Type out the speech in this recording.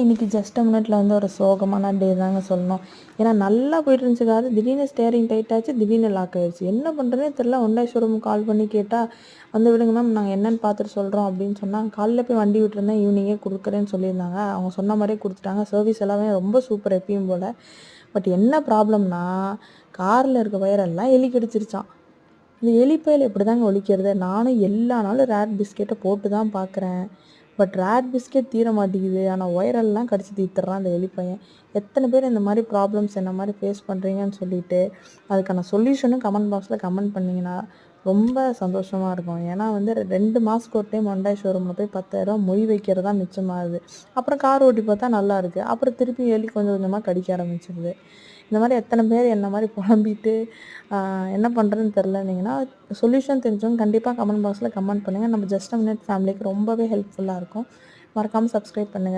இன்னைக்கு just a மினிட்ல வந்து ஒரு சோகமான டே தாங்க சொல்லணும். ஏன்னா நல்லா போயிட்டு இருந்துச்சு காரு. திடீர்னு ஸ்டேரிங் டைட் ஆச்சு. திடீர்னு லாக் ஆயிடுச்சு. என்ன பண்ணுறதுனே தெரியல. ஹோண்டா ஷோரூமுக்கு கால் பண்ணி கேட்டா, வந்து விடுங்க மேம் நாங்கள் என்னன்னு பார்த்துட்டு சொல்கிறோம் அப்படின்னு சொன்னாங்க. காலைல போய் வண்டி விட்டுருந்தேன். ஈவினிங்கே கொடுக்குறேன்னு சொல்லியிருந்தாங்க. அவங்க சொன்ன மாதிரியே கொடுத்துட்டாங்க. சர்வீஸ் எல்லாமே ரொம்ப சூப்பர் எப்பயும் போல். பட் என்ன ப்ராப்ளம்னா, காரில் இருக்க வயரெல்லாம் எலி கடிச்சிருச்சான். இந்த எலிப்பையில் எப்படி தாங்க ஒழிக்கிறது? நானும் எல்லா நாளும் ரேட் பிஸ்கெட்டை போட்டு தான் பார்க்குறேன். பட் ரேட் பிஸ்கெட் தீர மாட்டேங்குது. ஆனால் ஒயரெல்லாம் கடிச்சு தீர்த்துறான் அந்த எலிப்பையன். எத்தனை பேர் இந்த மாதிரி ப்ராப்ளம்ஸ் என்ன மாதிரி ஃபேஸ் பண்ணுறீங்கன்னு சொல்லிட்டு அதுக்கான சொல்யூஷனும் கமெண்ட் பாக்ஸில் கமெண்ட் பண்ணிங்கன்னா ரொம்ப சந்தோஷமாக இருக்கும். ஏன்னா வந்து 2 மாதத்துக்கு ஒரு டைம் ஹோண்டாய் ஷோரூமில் போய் 10,000 மொய் வைக்கிறது தான் மிச்சமாகுது. அப்புறம் கார் ஓட்டி பார்த்தா நல்லா இருக்குது. அப்புறம் திருப்பி எலி கொஞ்சம் கொஞ்சமாக கடிக்க ஆரம்பிச்சிருது. இந்த மாதிரி எத்தனை பேர் என்ன மாதிரி புலம்பிட்டு என்ன பண்ணுறதுன்னு தெரிலனீங்கன்னா, சொல்யூஷன் தெரிஞ்சவங்க கண்டிப்பாக கமெண்ட் பாக்ஸில் கமெண்ட் பண்ணுங்கள். நம்ம ஜஸ்ட் அ மினிட் ஃபேமிலிக்கு ரொம்பவே ஹெல்ப்ஃபுல்லாக இருக்கும். மறக்காமல் சப்ஸ்கிரைப் பண்ணுங்கள்.